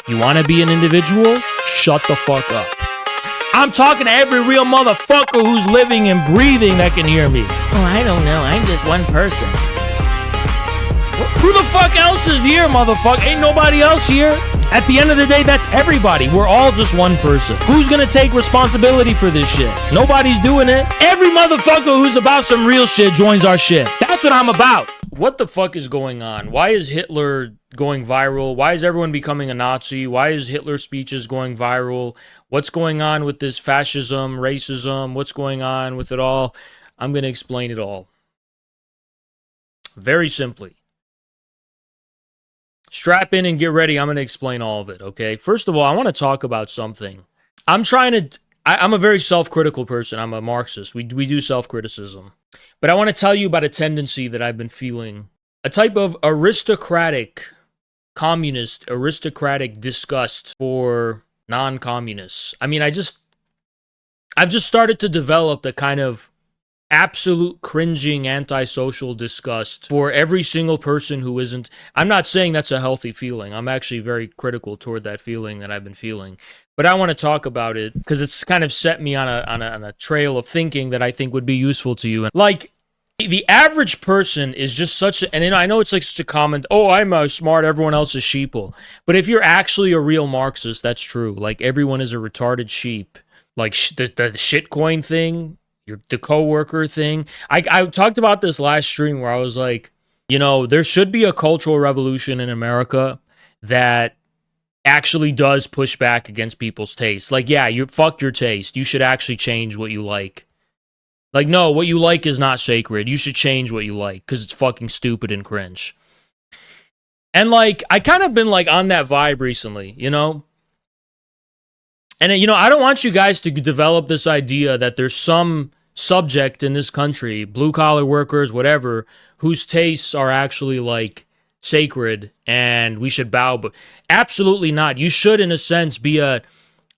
You want to be an individual? Shut the fuck up. I'm talking to every real motherfucker who's living and breathing that can hear me. Oh, I don't know. I'm just one person. Who the fuck else is here, motherfucker? Ain't nobody else here. At the end of the day, that's everybody. We're all just one person. Who's gonna take responsibility for this shit? Nobody's doing it. Every motherfucker who's about some real shit joins our shit. That's what I'm about. What the fuck is going on? Why is Hitler going viral? Why is everyone becoming a Nazi? Why is Hitler's speeches going viral? What's going on with this fascism, racism? What's going on with it all? I'm gonna explain it all. Very simply. Strap in and get ready. I'm going to explain all of it, okay? First of all, I want to talk about something. I'm a very self-critical person. I'm a Marxist. We do self-criticism. But I want to tell you about a tendency that I've been feeling. A type of aristocratic, communist, aristocratic disgust for non-communists. I mean, I've just started to develop the kind of absolute cringing antisocial disgust for every single person who isn't. I'm not saying that's a healthy feeling. I'm actually very critical toward that feeling that I've been feeling. But I want to talk about it because it's kind of set me on a trail of thinking that I think would be useful to you. Like, the average person is just such a, and I know it's like such a comment, oh, I'm smart, everyone else is sheeple. But if you're actually a real Marxist, that's true. Like, everyone is a retarded sheep. Like, the shitcoin thing, the coworker thing. I talked about this last stream where I was like, you know, there should be a cultural revolution in America that actually does push back against people's tastes. Like, yeah, fuck your taste. You should actually change what you like. Like, no, what you like is not sacred. You should change what you like because it's fucking stupid and cringe. And like, I kind of been like on that vibe recently, you know? And, you know, I don't want you guys to develop this idea that there's some subject in this country, blue-collar workers, whatever, whose tastes are actually, like, sacred and we should bow. But absolutely not. You should, in a sense, be an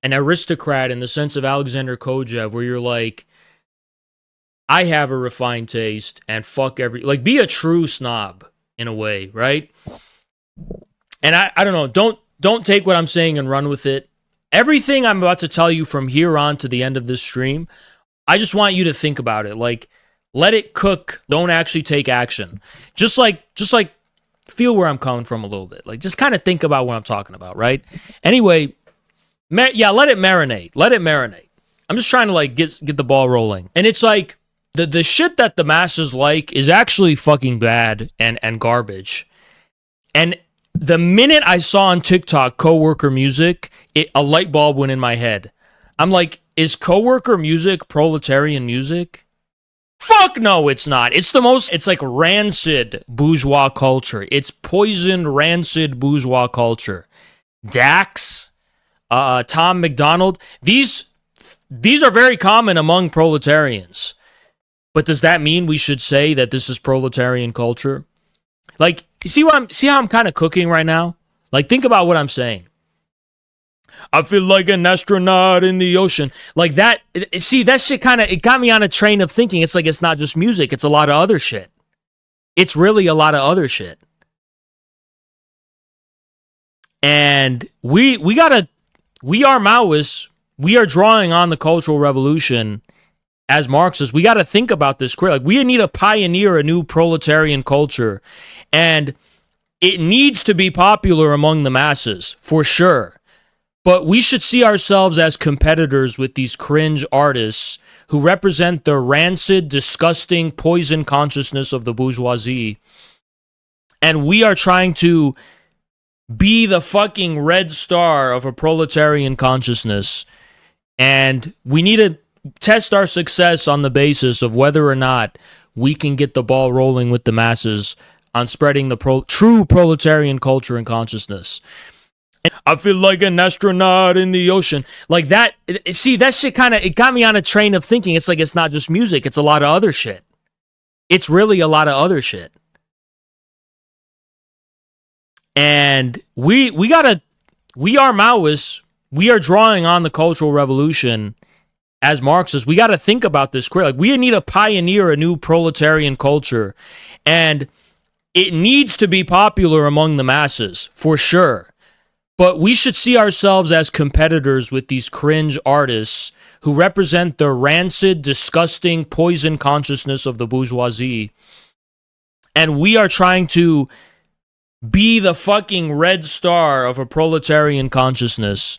aristocrat in the sense of Alexander Kojev, where you're like, I have a refined taste and fuck like, be a true snob, in a way, right? And I don't know, don't take what I'm saying and run with it. Everything I'm about to tell you from here on to the end of this stream, I just want you to think about it. Like, let it cook. Don't actually take action. Just like feel where I'm coming from a little bit. Like, just kind of think about what I'm talking about, right? Anyway, yeah, let it marinate. Let it marinate. I'm just trying to, like, get the ball rolling. And it's like, the shit that the masses like is actually fucking bad and garbage. And the minute I saw on TikTok coworker music, a light bulb went in my head. I'm like, is coworker music proletarian music? Fuck no, it's not. It's like rancid bourgeois culture. It's poisoned, rancid bourgeois culture. Dax, Tom McDonald, these are very common among proletarians. But does that mean we should say that this is proletarian culture? Like, see how I'm kind of cooking right now? Like, think about what I'm saying. I feel like an astronaut in the ocean. Like that. See, that shit it got me on a train of thinking. It's like, it's not just music. It's a lot of other shit. It's really a lot of other shit. And we are Maoists. We are drawing on the Cultural Revolution as Marxists. We got to think about this. Like, we need to pioneer a new proletarian culture. And it needs to be popular among the masses, for sure. But we should see ourselves as competitors with these cringe artists who represent the rancid, disgusting, poison consciousness of the bourgeoisie. And we are trying to be the fucking red star of a proletarian consciousness. And we need to test our success on the basis of whether or not we can get the ball rolling with the masses on spreading the true proletarian culture and consciousness. I feel like an astronaut in the ocean. Like that. See, that shit it got me on a train of thinking. It's like, it's not just music. It's a lot of other shit. It's really a lot of other shit. And we are Maoists. We are drawing on the Cultural Revolution as Marxists. We got to think about this. Like, we need to pioneer a new proletarian culture. And it needs to be popular among the masses, for sure. But we should see ourselves as competitors with these cringe artists who represent the rancid, disgusting, poison consciousness of the bourgeoisie. And we are trying to be the fucking red star of a proletarian consciousness.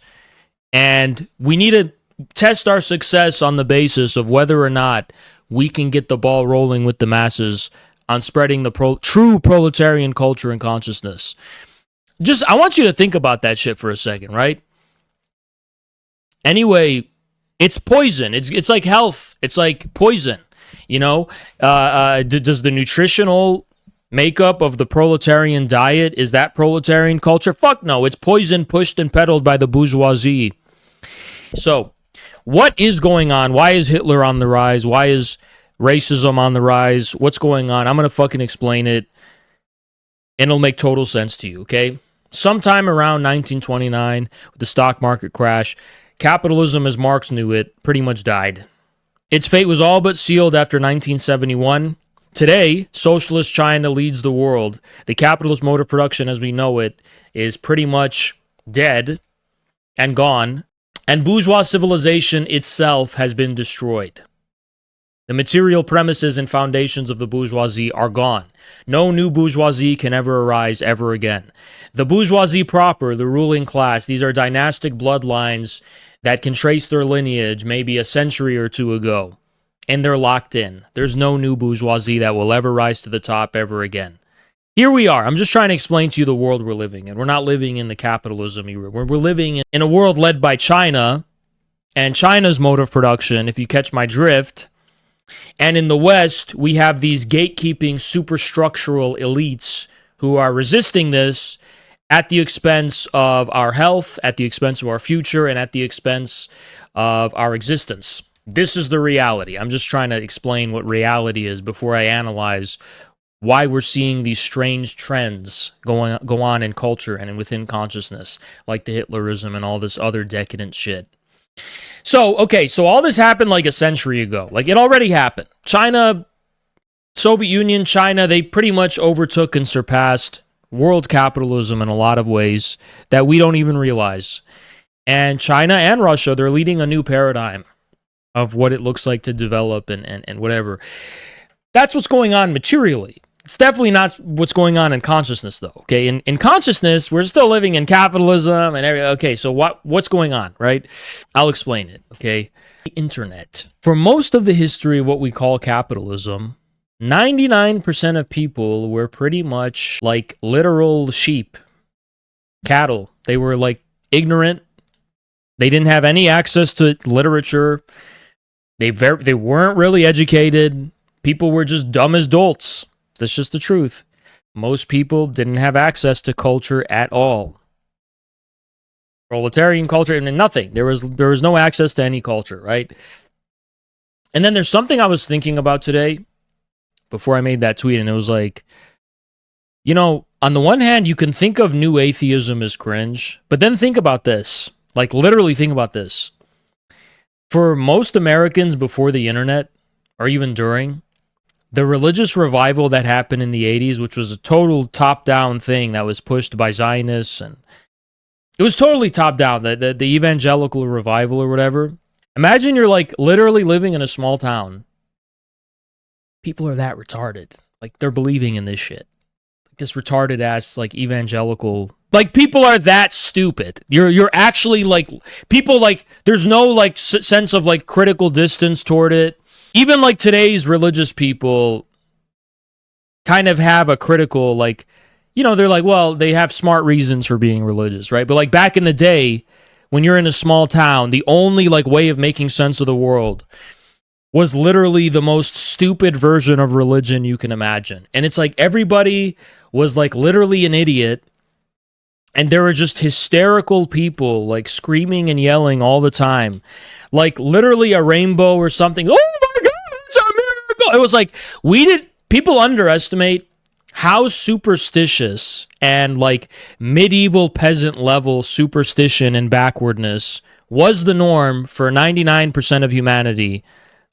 And we need to test our success on the basis of whether or not we can get the ball rolling with the masses on spreading the true proletarian culture and consciousness. I want you to think about that shit for a second, right? Anyway, it's poison. It's like health. It's like poison. You know, does the nutritional makeup of the proletarian diet, is that proletarian culture? Fuck no. It's poison pushed and peddled by the bourgeoisie. So, what is going on? Why is Hitler on the rise? Why is racism on the rise? What's going on? I'm going to fucking explain it, and it'll make total sense to you, okay? Sometime around 1929, with the stock market crash, capitalism, as Marx knew it, pretty much died. Its fate was all but sealed after 1971. Today, socialist China leads the world. The capitalist mode of production as we know it is pretty much dead and gone, and bourgeois civilization itself has been destroyed. The material premises and foundations of the bourgeoisie are gone. No new bourgeoisie can ever arise ever again. The bourgeoisie proper, the ruling class, these are dynastic bloodlines that can trace their lineage maybe a century or two ago. And they're locked in. There's no new bourgeoisie that will ever rise to the top ever again. Here we are. I'm just trying to explain to you the world we're living in. We're not living in the capitalism era. We're living in a world led by China and China's mode of production, if you catch my drift. And in the West, we have these gatekeeping superstructural elites who are resisting this at the expense of our health, at the expense of our future, and at the expense of our existence. This is the reality. I'm just trying to explain what reality is before I analyze why we're seeing these strange trends go on in culture and within consciousness, like the Hitlerism and all this other decadent shit. So all this happened like a century ago. Like, it already happened. China, Soviet Union, China, they pretty much overtook and surpassed world capitalism in a lot of ways that we don't even realize. And China and Russia, they're leading a new paradigm of what it looks like to develop and whatever. That's what's going on materially. It's definitely not what's going on in consciousness, though. Okay, in consciousness, we're still living in capitalism and everything. Okay, so what's going on, right? I'll explain it. Okay, the internet. For most of the history of what we call capitalism, 99% of people were pretty much like literal sheep, cattle. They were like ignorant. They didn't have any access to literature. They weren't really educated. People were just dumb as dolts. That's just the truth. Most people didn't have access to culture at all. Proletarian culture, and nothing. There was no access to any culture, right? And then there's something I was thinking about today before I made that tweet, and it was like, you know, on the one hand, you can think of new atheism as cringe, but then think about this. Like, literally think about this. For most Americans before the internet, or even during, the religious revival that happened in the 80s, which was a total top-down thing that was pushed by Zionists, and it was totally top-down, the evangelical revival or whatever. Imagine you're like literally living in a small town. People are that retarded. Like, they're believing in this shit. This retarded ass, like, evangelical. Like, people are that stupid. You're actually like, people like, there's no like sense of like critical distance toward it. Even like today's religious people kind of have a critical, like, you know, they're like, well, they have smart reasons for being religious, right? But like back in the day, when you're in a small town, the only like way of making sense of the world was literally the most stupid version of religion you can imagine. And it's like everybody was like literally an idiot. And there were just hysterical people like screaming and yelling all the time. Like literally a rainbow or something. Oh my God, it's a miracle. It was like, people underestimate how superstitious and like medieval peasant level superstition and backwardness was the norm for 99% of humanity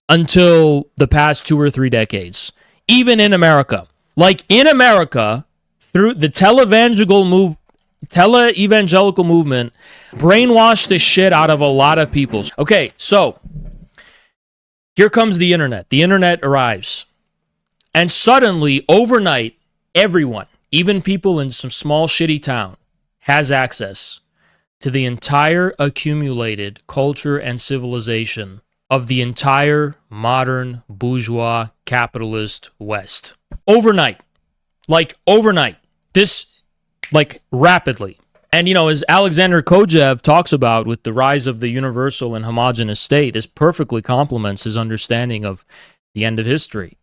until the past 2 or 3 decades. Even in America. Like in America, through the televangelical tele-evangelical movement brainwashed the shit out of a lot of people. Okay, so here comes the internet. The internet arrives. And suddenly, overnight, everyone, even people in some small shitty town, has access to the entire accumulated culture and civilization of the entire modern bourgeois capitalist West. Overnight. Like, overnight. This, like, rapidly. And, you know, as Alexander Kojev talks about with the rise of the universal and homogeneous state, this perfectly complements his understanding of the end of history.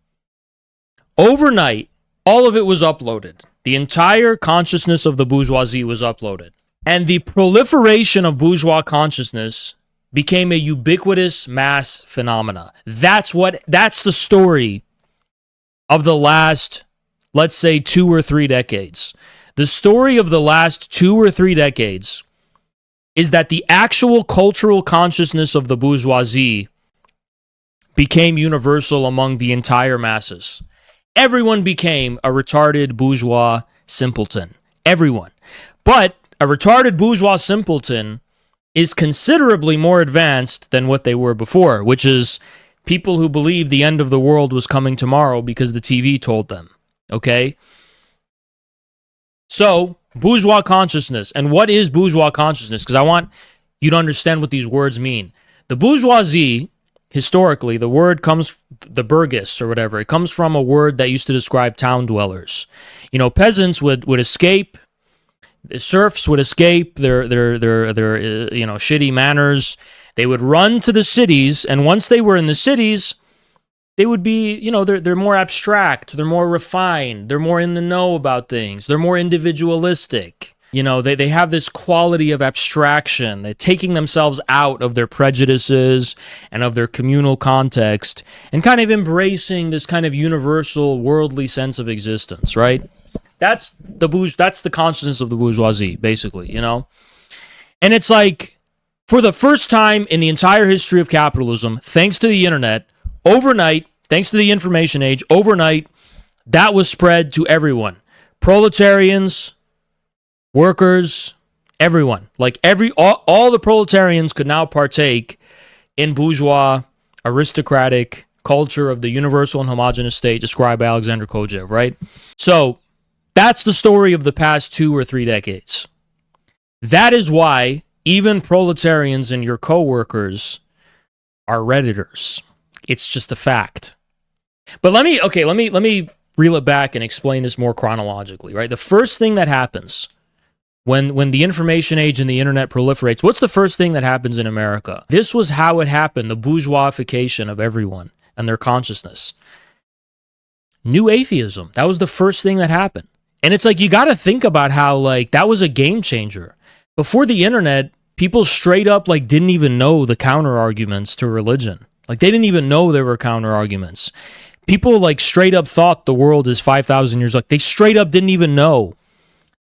Overnight, all of it was uploaded. The entire consciousness of the bourgeoisie was uploaded. And the proliferation of bourgeois consciousness became a ubiquitous mass phenomena. That's the story of the last, let's say, 2 or 3 decades. The story of the last 2 or 3 decades is that the actual cultural consciousness of the bourgeoisie became universal among the entire masses. Everyone became a retarded bourgeois simpleton. Everyone. But a retarded bourgeois simpleton is considerably more advanced than what they were before, which is people who believe the end of the world was coming tomorrow because the TV told them. Okay? So, bourgeois consciousness. And what is bourgeois consciousness? Because I want you to understand what these words mean. The bourgeoisie, historically, the word comes, the burgess or whatever, it comes from a word that used to describe town dwellers. You know, peasants would escape, the serfs would escape their shitty manners. They would run to the cities, and once they were in the cities, they would be, you know, they're more abstract, they're more refined, they're more in the know about things, they're more individualistic. You know, they have this quality of abstraction. They're taking themselves out of their prejudices and of their communal context and kind of embracing this kind of universal worldly sense of existence, right? That's the consciousness of the bourgeoisie, basically, you know? And it's like, for the first time in the entire history of capitalism, thanks to the internet, overnight, thanks to the information age, overnight, that was spread to everyone. Proletarians, workers, everyone. Like all the proletarians could now partake in bourgeois, aristocratic culture of the universal and homogeneous state described by Alexander Kojev, right? So that's the story of the past 2 or 3 decades. That is why even proletarians and your co-workers are Redditors. It's just a fact. But let me reel it back and explain this more chronologically, right? The first thing that happens when the information age and the internet proliferates, what's the first thing that happens in America? This was how it happened, the bourgeoisification of everyone and their consciousness. New atheism. That was the first thing that happened. And it's like, you got to think about how, like, that was a game changer. Before the internet, people straight up, like, didn't even know the counter arguments to religion. Like, they didn't even know there were counter arguments. People, like, straight up thought the world is 5,000 years old. They straight up didn't even know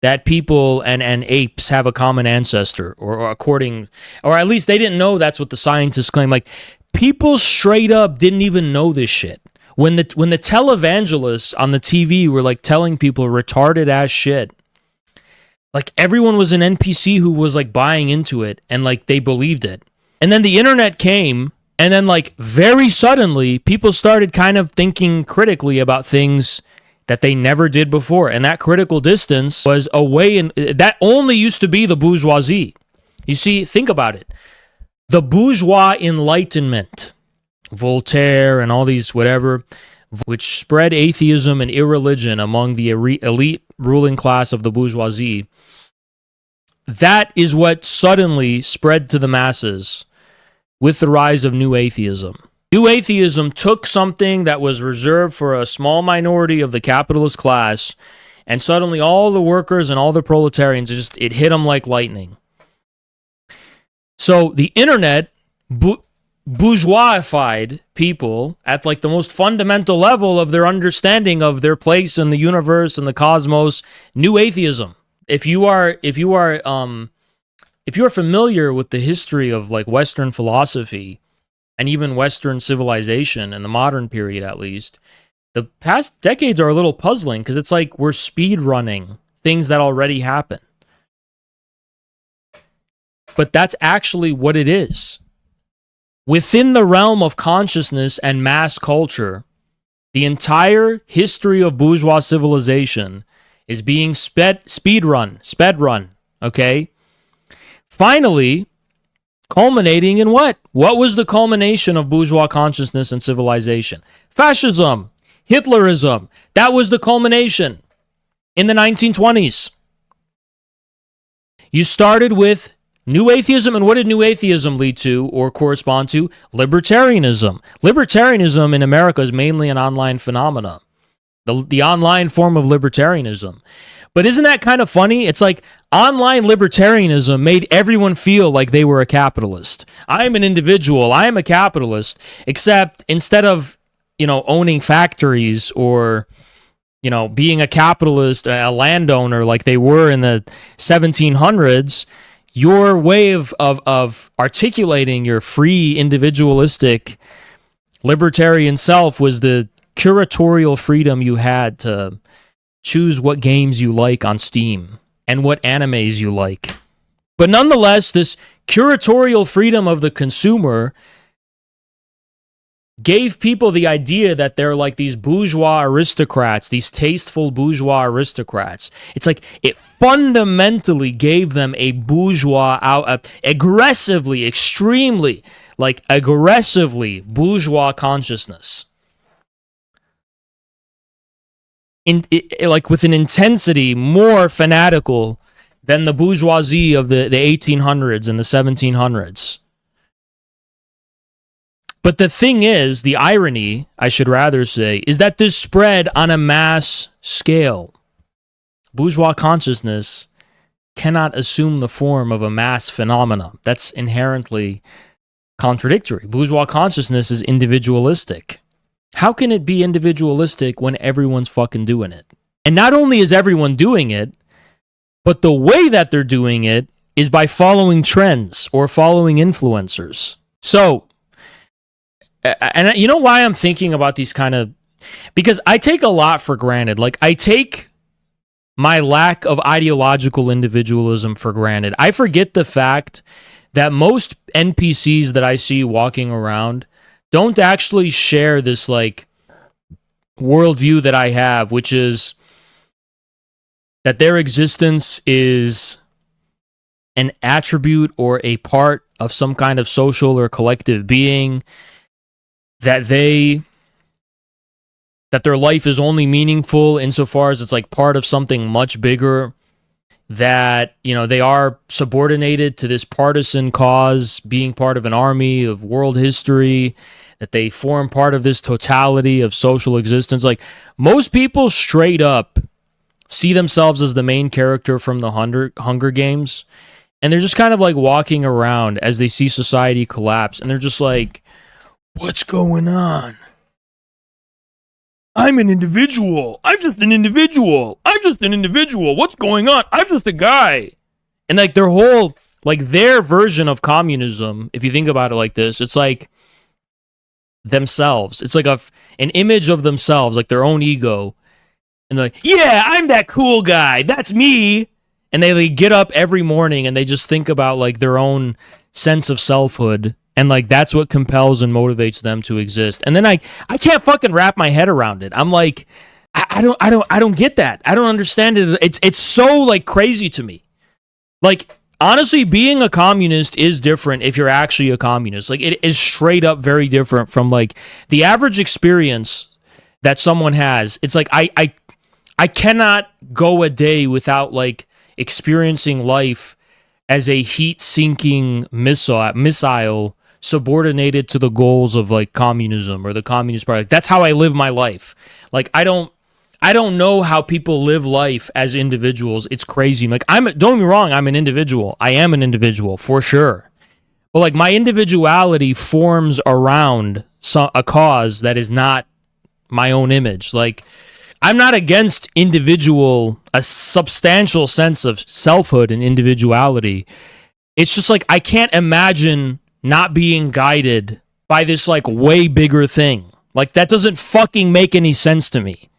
that people and apes have a common ancestor, or at least they didn't know that's what the scientists claim. Like, people straight up didn't even know this shit. When the televangelists on the TV were, like, telling people retarded ass shit, like, everyone was an NPC who was, like, buying into it, and, like, they believed it. And then the internet came, and then, like, very suddenly, people started kind of thinking critically about things that they never did before. And that critical distance was a way that only used to be the bourgeoisie. You see, think about it. The bourgeois Enlightenment, Voltaire and all these whatever, which spread atheism and irreligion among the elite ruling class of the bourgeoisie, that is what suddenly spread to the masses with the rise of new atheism. New atheism took something that was reserved for a small minority of the capitalist class, and suddenly all the workers and all the proletarians, it hit them like lightning. So the internet bourgeoisified people at, like, the most fundamental level of their understanding of their place in the universe and the cosmos. New atheism. If you are familiar with the history of, like, Western philosophy and even Western civilization in the modern period, at least, the past decades are a little puzzling because it's like we're speedrunning things that already happened. but that's actually what it is. Within the realm of consciousness and mass culture, the entire history of bourgeois civilization is being sped run, okay? Finally, culminating in what? What was the culmination of bourgeois consciousness and civilization? Fascism, Hitlerism. That was the culmination in the 1920s. You started with New Atheism, and what did New Atheism lead to or correspond to? Libertarianism. Libertarianism in America is mainly an online phenomenon. The online form of libertarianism. But isn't that kind of funny? It's like online libertarianism made everyone feel like they were a capitalist. I am an individual. I am a capitalist. Except instead of, owning factories or, being a capitalist, a landowner like they were in the 1700s, your way of articulating your free, individualistic, libertarian self was the curatorial freedom you had to choose what games you like on Steam and what animes you like. But nonetheless, this curatorial freedom of the consumer gave people the idea that they're like these bourgeois aristocrats, these tasteful bourgeois aristocrats. It's like it fundamentally gave them a bourgeois, aggressively bourgeois consciousness. Like with an intensity more fanatical than the bourgeoisie of the 1800s and the 1700s. But the thing is, the irony, I should rather say, is that this spread on a mass scale. Bourgeois consciousness cannot assume the form of a mass phenomenon. That's inherently contradictory. Bourgeois consciousness is individualistic. How can it be individualistic when everyone's fucking doing it? And not only is everyone doing it, but the way that they're doing it is by following trends or following influencers. So, and you know why I'm thinking about these kind of... Because I take a lot for granted. Like, I take my lack of ideological individualism for granted. I forget the fact that most NPCs that I see walking around don't actually share this, like, worldview that I have, which is that their existence is an attribute or a part of some kind of social or collective being, that their life is only meaningful insofar as it's like part of something much bigger, that, they are subordinated to this partisan cause, being part of an army of world history, that they form part of this totality of social existence. Like, most people straight up see themselves as the main character from the Hunger Games, and they're just kind of like walking around as they see society collapse, and they're just like, what's going on? I'm an individual. I'm just an individual. I'm just an individual. What's going on? I'm just a guy. And like their whole, like their version of communism, if you think about it like this, it's like themselves. It's like an image of themselves, like their own ego. And they're like, yeah, I'm that cool guy. That's me. And they like, get up every morning and they just think about like their own sense of selfhood. And like that's what compels and motivates them to exist. And then I can't fucking wrap my head around it. I'm like, I don't get that. I don't understand it. It's so like crazy to me. Like, honestly, being a communist is different if you're actually a communist. Like, it is straight up very different from like the average experience that someone has. It's like I cannot go a day without like experiencing life as a heat-sinking missile subordinated to the goals of like communism or the Communist Party. Like, that's how I live my life. Like, I don't know how people live life as individuals. It's crazy. Like, don't get me wrong, I'm an individual. I am an individual for sure. But like my individuality forms around a cause that is not my own image. Like, I'm not against a substantial sense of selfhood and individuality. It's just like I can't imagine not being guided by this like way bigger thing. Like, that doesn't fucking make any sense to me.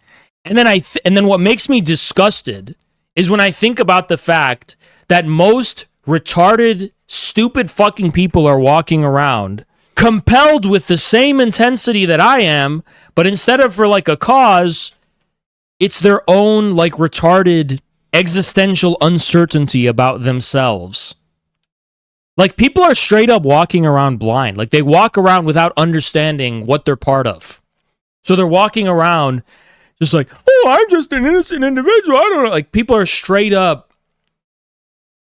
And then and then what makes me disgusted is when I think about the fact that most retarded, stupid fucking people are walking around, compelled with the same intensity that I am, but instead of for like a cause, it's their own like retarded existential uncertainty about themselves. Like, people are straight up walking around blind. Like, they walk around without understanding what they're part of. So they're walking around just like, oh, I'm just an innocent individual. I don't know. Like, people are straight up,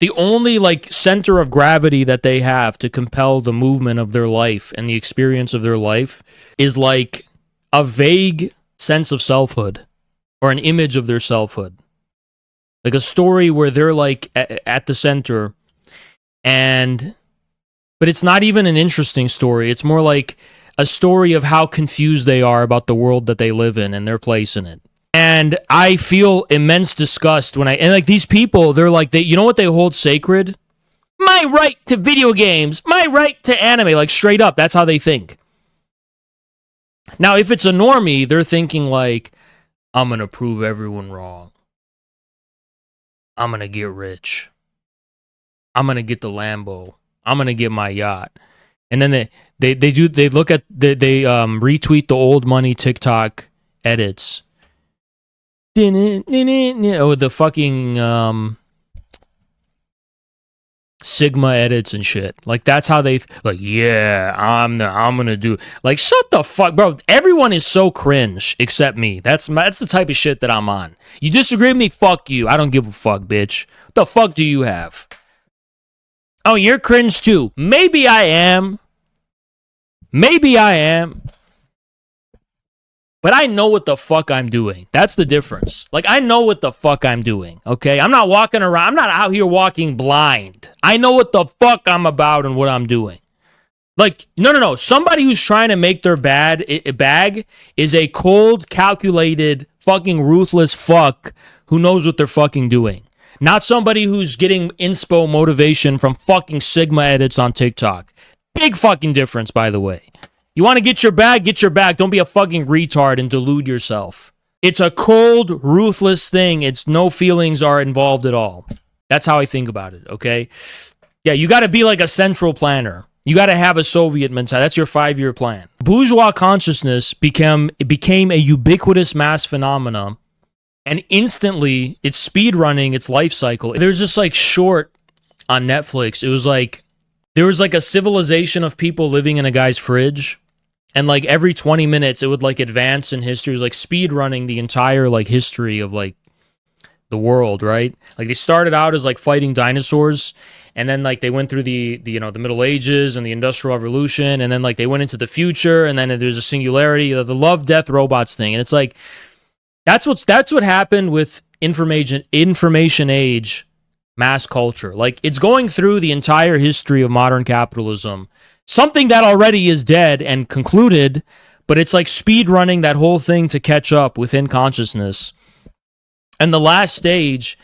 the only like center of gravity that they have to compel the movement of their life and the experience of their life is like a vague sense of selfhood or an image of their selfhood. Like a story where they're like at the center, but it's not even an interesting story. It's more like a story of how confused they are about the world that they live in and their place in it. And I feel immense disgust when and like these people, they're like, you know what they hold sacred? My right to video games, my right to anime, like straight up, that's how they think. Now, if it's a normie, they're thinking like, I'm gonna prove everyone wrong. I'm gonna get rich. I'm gonna get the Lambo. I'm gonna get my yacht. And then they retweet the old money TikTok edits. With the fucking Sigma edits and shit. Like, that's how they like, yeah, I'm gonna do, like, shut the fuck, bro. Everyone is so cringe except me. That's the type of shit that I'm on. You disagree with me? Fuck you. I don't give a fuck, bitch. What the fuck do you have? Oh, you're cringe too. Maybe I am. Maybe I am. But I know what the fuck I'm doing. That's the difference. Like, I know what the fuck I'm doing, okay? I'm not walking around. I'm not out here walking blind. I know what the fuck I'm about and what I'm doing. Like, no. Somebody who's trying to make their bag is a cold, calculated, fucking ruthless fuck who knows what they're fucking doing. Not somebody who's getting inspo motivation from fucking Sigma edits on TikTok. Big fucking difference, by the way. You want to get your bag? Get your bag. Don't be a fucking retard and delude yourself. It's a cold, ruthless thing. It's no feelings are involved at all. That's how I think about it, okay? Yeah, you got to be like a central planner. You got to have a Soviet mentality. That's your 5-year plan. Bourgeois consciousness became a ubiquitous mass phenomenon. And instantly, it's speedrunning its life cycle. There's this like short on Netflix. It was like, there was like a civilization of people living in a guy's fridge. And like every 20 minutes, it would like advance in history. It was like speedrunning the entire like history of like the world, right? Like they started out as like fighting dinosaurs. And then like they went through the Middle Ages and the Industrial Revolution. And then like they went into the future. And then there's a singularity, the love, death, robots thing. And it's like, that's what happened with information age mass culture. Like, it's going through the entire history of modern capitalism, something that already is dead and concluded, but it's like speed running that whole thing to catch up within consciousness. And the last stage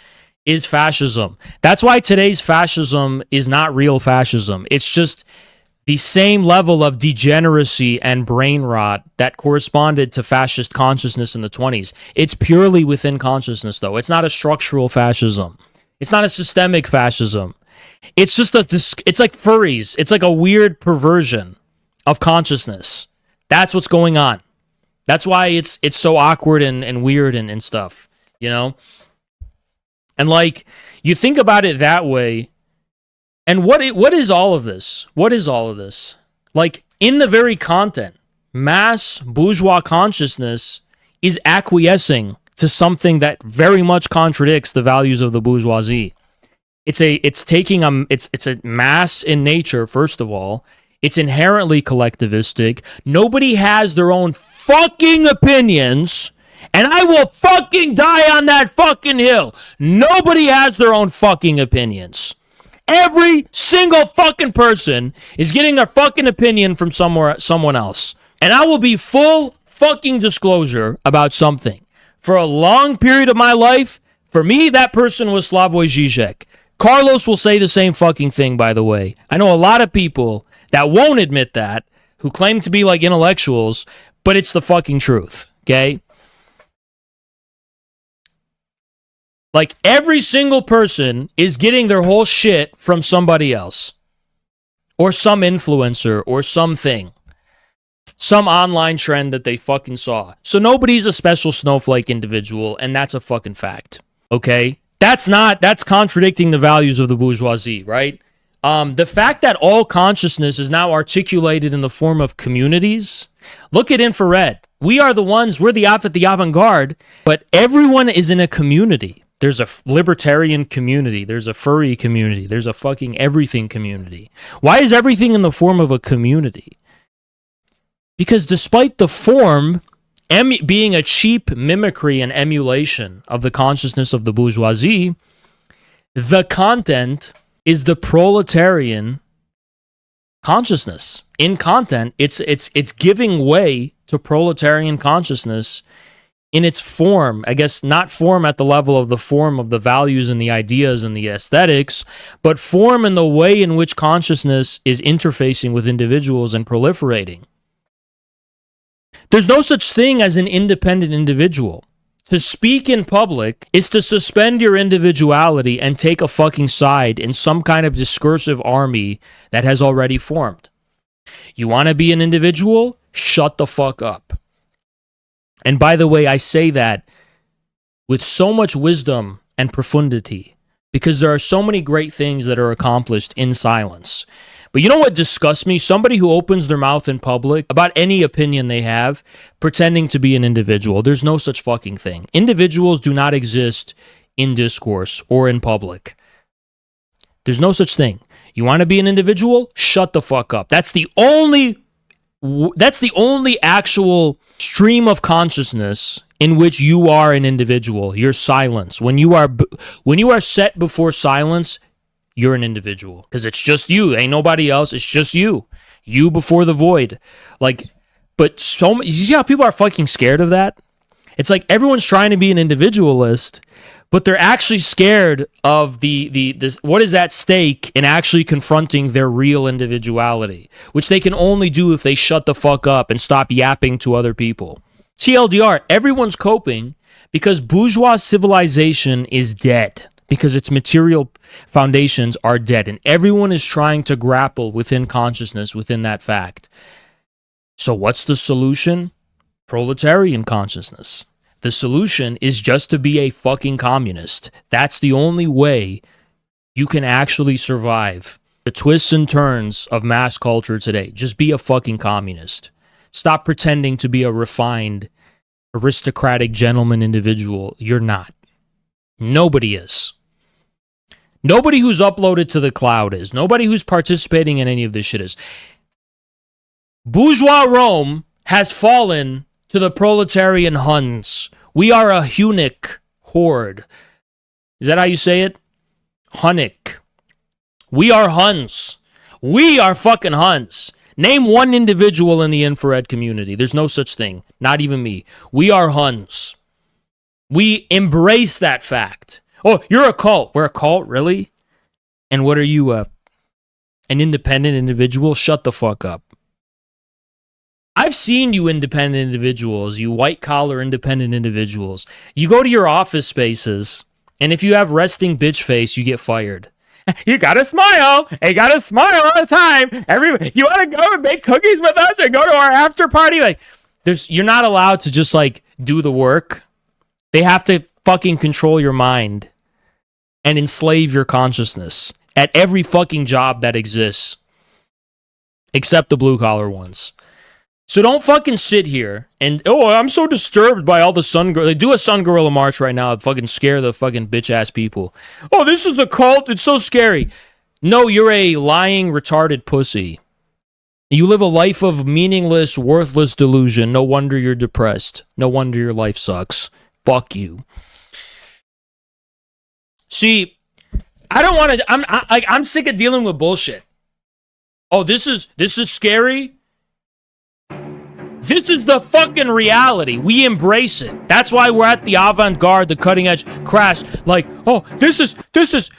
is fascism. That's why today's fascism is not real fascism. It's just the same level of degeneracy and brain rot that corresponded to fascist consciousness in the 20s. It's purely within consciousness, though. It's not a structural fascism. It's not a systemic fascism. It's just it's like furries. It's like a weird perversion of consciousness. That's what's going on. That's why it's so awkward and weird and stuff, you know? And like, you think about it that way, and what is all of this? What is all of this? Like, in the very content, mass bourgeois consciousness is acquiescing to something that very much contradicts the values of the bourgeoisie. It's a mass in nature, first of all. It's inherently collectivistic. Nobody has their own fucking opinions, and I will fucking die on that fucking hill. Nobody has their own fucking opinions. Every single fucking person is getting their fucking opinion from someone else. And I will be full fucking disclosure about something. For a long period of my life, for me, that person was Slavoj Žižek. Carlos will say the same fucking thing, by the way. I know a lot of people that won't admit that, who claim to be like intellectuals, but it's the fucking truth, okay? Like, every single person is getting their whole shit from somebody else. Or some influencer or something. Some online trend that they fucking saw. So nobody's a special snowflake individual, and that's a fucking fact. Okay? That's contradicting the values of the bourgeoisie, right? The fact that all consciousness is now articulated in the form of communities. Look at infrared. We're the avant-garde, but everyone is in a community. There's a libertarian community. There's a furry community. There's a fucking everything community. Why is everything in the form of a community? Because despite the form being a cheap mimicry and emulation of the consciousness of the bourgeoisie, the content is the proletarian consciousness. In content, it's giving way to proletarian consciousness in its form. I guess not form at the level of the form of the values and the ideas and the aesthetics, but form in the way in which consciousness is interfacing with individuals and proliferating. There's no such thing as an independent individual. To speak in public is to suspend your individuality and take a fucking side in some kind of discursive army that has already formed. You want to be an individual? Shut the fuck up. And by the way, I say that with so much wisdom and profundity because there are so many great things that are accomplished in silence. But you know what disgusts me? Somebody who opens their mouth in public about any opinion they have, pretending to be an individual. There's no such fucking thing. Individuals do not exist in discourse or in public. There's no such thing. You want to be an individual? Shut the fuck up. That's the only actual stream of consciousness in which you are an individual. Your silence. When you are set before silence, you're an individual because it's just you. Ain't nobody else. It's just you. You before the void. Like, but you see how people are fucking scared of that? It's like everyone's trying to be an individualist, but they're actually scared of this what is at stake in actually confronting their real individuality, which they can only do if they shut the fuck up and stop yapping to other people. TLDR, everyone's coping because bourgeois civilization is dead. Because its material foundations are dead. And everyone is trying to grapple within consciousness, within that fact. So what's the solution? Proletarian consciousness. The solution is just to be a fucking communist. That's the only way you can actually survive the twists and turns of mass culture today. Just be a fucking communist. Stop pretending to be a refined, aristocratic gentleman individual. You're not. Nobody is. Nobody who's uploaded to the cloud is. Nobody who's participating in any of this shit is. Bourgeois Rome has fallen to the proletarian Huns. We are a Hunnic horde. Is that how you say it? Hunnic. We are Huns. We are fucking Huns. Name one individual in the infrared community. There's no such thing. Not even me. We are Huns. We embrace that fact. Oh, you're a cult. We're a cult? Really? And what are you, an independent individual? Shut the fuck up. I've seen you independent individuals, you white-collar independent individuals. You go to your office spaces, and if you have resting bitch face, you get fired. You gotta smile. You gotta smile all the time. You want to go and bake cookies with us and go to our after party? Like, you're not allowed to just, like, do the work. They have to fucking control your mind and enslave your consciousness at every fucking job that exists, except the blue-collar ones. So don't fucking sit here and, oh, I'm so disturbed by all the sun gorilla. Do a sun gorilla march right now and fucking scare the fucking bitch-ass people. Oh, this is a cult. It's so scary. No, you're a lying, retarded pussy. You live a life of meaningless, worthless delusion. No wonder you're depressed. No wonder your life sucks. Fuck you. See, I don't want to. I'm sick of dealing with bullshit. Oh, this is scary. This is the fucking reality. We embrace it. That's why we're at the avant-garde, the cutting edge crash. Like, oh, this is.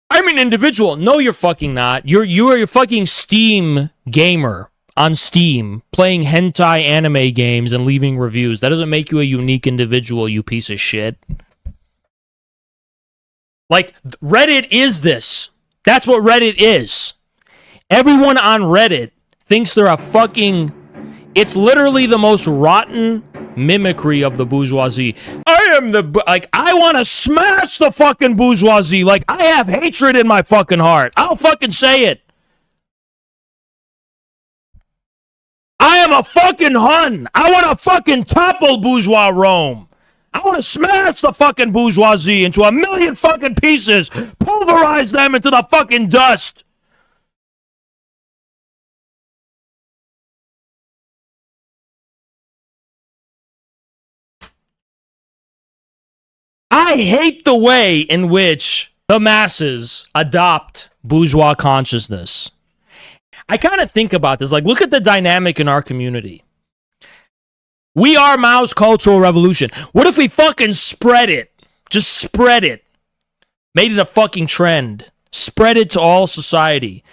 I'm an individual. No, you're fucking not. You're a fucking Steam gamer on Steam, playing hentai anime games and leaving reviews. That doesn't make you a unique individual, you piece of shit. Like, Reddit is this. That's what Reddit is. Everyone on Reddit thinks they're a fucking... It's literally the most rotten mimicry of the bourgeoisie. I want to smash the fucking bourgeoisie. Like, I have hatred in my fucking heart. I'll fucking say it. I am a fucking Hun. I want to fucking topple bourgeois Rome. I want to smash the fucking bourgeoisie into a million fucking pieces. Pulverize them into the fucking dust. I hate the way in which the masses adopt bourgeois consciousness. I kind of think about this. Like, look at the dynamic in our community. We are Mao's Cultural Revolution. What if we fucking spread it? Just spread it. Made it a fucking trend. Spread it to all society.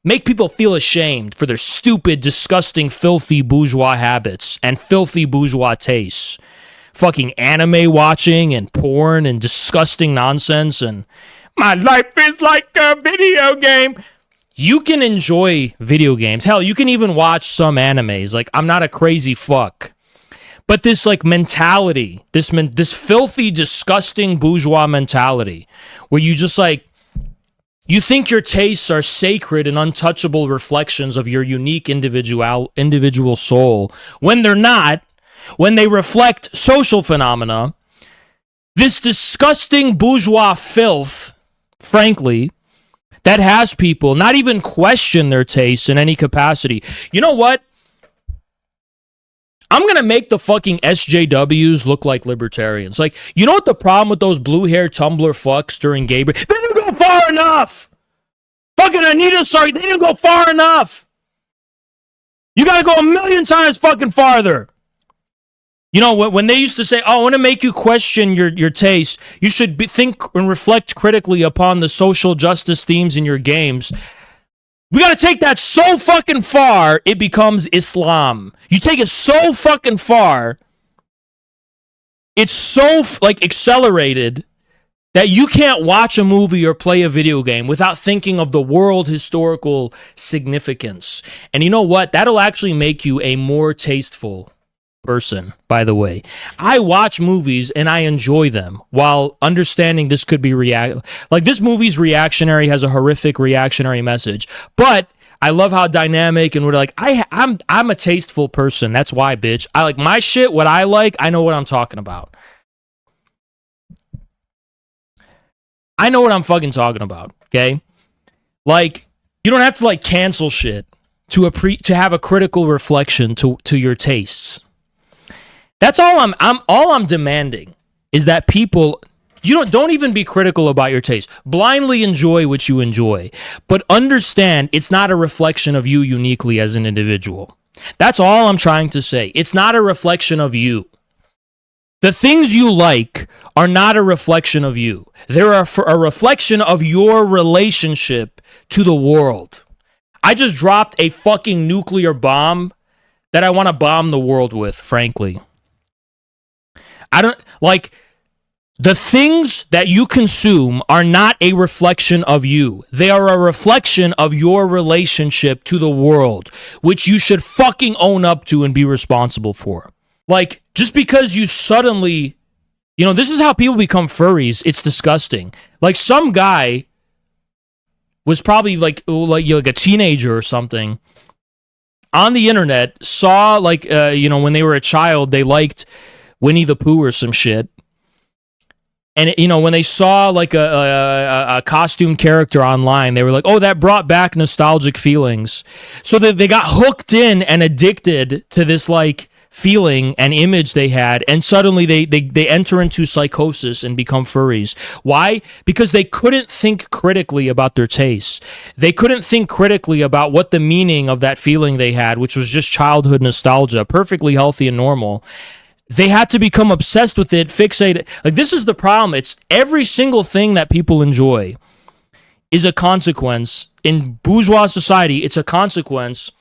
Make people feel ashamed for their stupid, disgusting, filthy bourgeois habits and filthy bourgeois tastes. Fucking anime watching and porn and disgusting nonsense and my life is like a video game. You can enjoy video games. Hell, you can even watch some animes. Like, I'm not a crazy fuck. But this, like, mentality, this filthy, disgusting bourgeois mentality, where you just, like, you think your tastes are sacred and untouchable reflections of your unique individual soul, when they're not, when they reflect social phenomena. This disgusting bourgeois filth, frankly, that has people not even question their tastes in any capacity. You know what? I'm going to make the fucking SJWs look like libertarians. Like, you know what the problem with those blue-haired Tumblr fucks during gay... They didn't go far enough! Fucking Anita, sorry, they didn't go far enough! You gotta go a million times fucking farther! You know, when they used to say, oh, I want to make you question your taste, you should think and reflect critically upon the social justice themes in your games. We got to take that so fucking far, it becomes Islam. You take it so fucking far, it's so, like, accelerated that you can't watch a movie or play a video game without thinking of the world historical significance. And you know what? That'll actually make you a more tasteful person, by the way. I watch movies and I enjoy them while understanding this could be like, this movie's reactionary, has a horrific reactionary message, but I love how dynamic and we're like, I'm a tasteful person. That's why, bitch. I like my shit. What I like, I know what I'm talking about. I know what I'm fucking talking about. Okay, like, you don't have to, like, cancel shit to have a critical reflection to your tastes. That's all I'm demanding is that people, don't even be critical about your taste. Blindly enjoy what you enjoy, but understand it's not a reflection of you uniquely as an individual. That's all I'm trying to say. It's not a reflection of you. The things you like are not a reflection of you. They're a reflection of your relationship to the world. I just dropped a fucking nuclear bomb that I want to bomb the world with, frankly. I don't, like, the things that you consume are not a reflection of you. They are a reflection of your relationship to the world, which you should fucking own up to and be responsible for. Like, just because you suddenly, this is how people become furries. It's disgusting. Like, some guy was probably like a teenager or something on the internet, saw, like, when they were a child, they liked Winnie the Pooh or some shit. And, when they saw, like, a costume character online, they were like, oh, that brought back nostalgic feelings. So they got hooked in and addicted to this, like, feeling and image they had, and suddenly they enter into psychosis and become furries. Why? Because they couldn't think critically about their tastes. They couldn't think critically about what the meaning of that feeling they had, which was just childhood nostalgia, perfectly healthy and normal. They had to become obsessed with it, fixated. Like, this is the problem. It's every single thing that people enjoy is a consequence. In bourgeois society, it's a consequence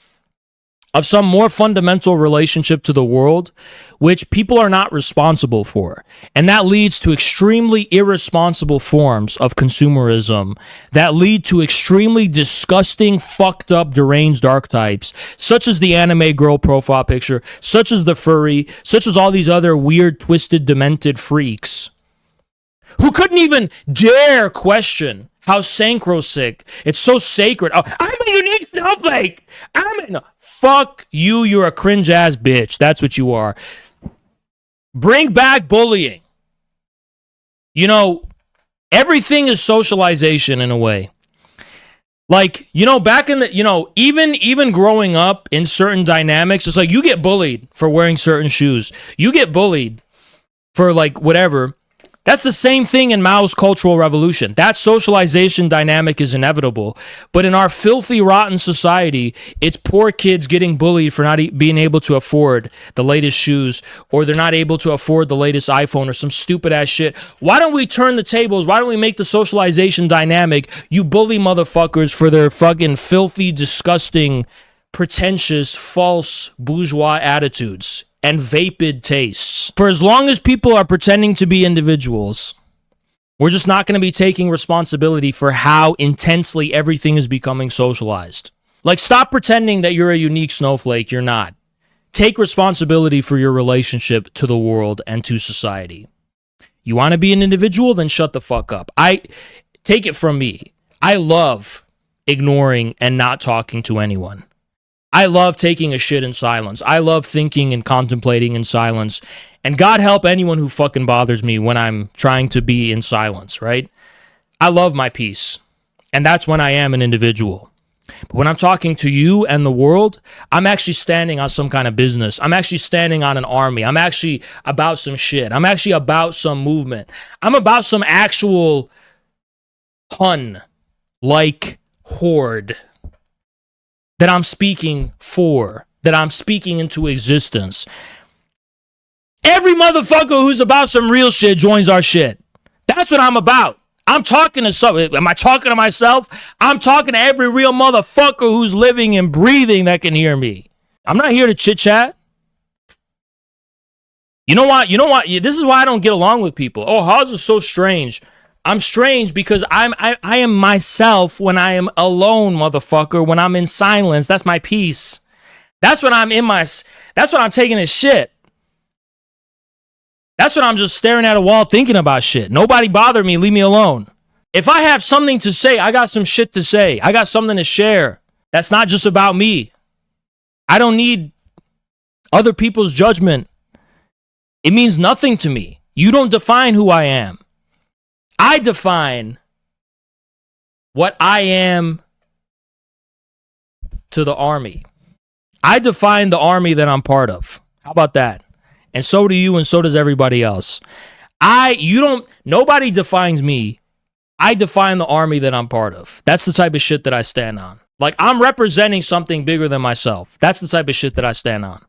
of some more fundamental relationship to the world, which people are not responsible for. And that leads to extremely irresponsible forms of consumerism that lead to extremely disgusting, fucked up, deranged archetypes, such as the anime girl profile picture, such as the furry, such as all these other weird, twisted, demented freaks who couldn't even dare question how sacrosanct. It's so sacred. Oh, I'm a unique snowflake. Fuck you. You're a cringe ass bitch. That's what you are. Bring back bullying. You know, everything is socialization in a way. Like, you know, back in the, you know, even growing up in certain dynamics, it's like you get bullied for wearing certain shoes. You get bullied for like whatever. That's the same thing in Mao's Cultural Revolution. That socialization dynamic is inevitable. But in our filthy, rotten society, it's poor kids getting bullied for not being able to afford the latest shoes, or they're not able to afford the latest iPhone or some stupid ass shit. Why don't we turn the tables? Why don't we make the socialization dynamic? You bully motherfuckers for their fucking filthy, disgusting, pretentious, false bourgeois attitudes and vapid tastes. For as long as people are pretending to be individuals, we're just not going to be taking responsibility for how intensely everything is becoming socialized. Like, stop pretending that you're a unique snowflake. You're not. Take responsibility for your relationship to the world and to society. You want to be an individual? Then shut the fuck up. Take it from me. I love ignoring and not talking to anyone. I love taking a shit in silence. I love thinking and contemplating in silence. And God help anyone who fucking bothers me when I'm trying to be in silence, right? I love my peace. And that's when I am an individual. But when I'm talking to you and the world, I'm actually standing on some kind of business. I'm actually standing on an army. I'm actually about some shit. I'm actually about some movement. I'm about some actual Hun-like horde that I'm speaking for, that I'm speaking into existence. Every motherfucker who's about some real shit joins our shit. That's what I'm about. I'm talking to somebody. Am I talking to myself? I'm talking to every real motherfucker who's living and breathing that can hear me. I'm not here to chit chat. You know what? This is why I don't get along with people. Oh, Hawes is so strange. I'm strange because I am myself when I am alone, motherfucker. When I'm in silence, that's my peace. That's when I'm that's when I'm taking a shit. That's when I'm just staring at a wall thinking about shit. Nobody bother me, leave me alone. If I have something to say, I got some shit to say. I got something to share. That's not just about me. I don't need other people's judgment. It means nothing to me. You don't define who I am. I define what I am to the army. I define the army that I'm part of. How about that? And so do you, and so does everybody else. Nobody defines me. I define the army that I'm part of. That's the type of shit that I stand on. Like, I'm representing something bigger than myself. That's the type of shit that I stand on.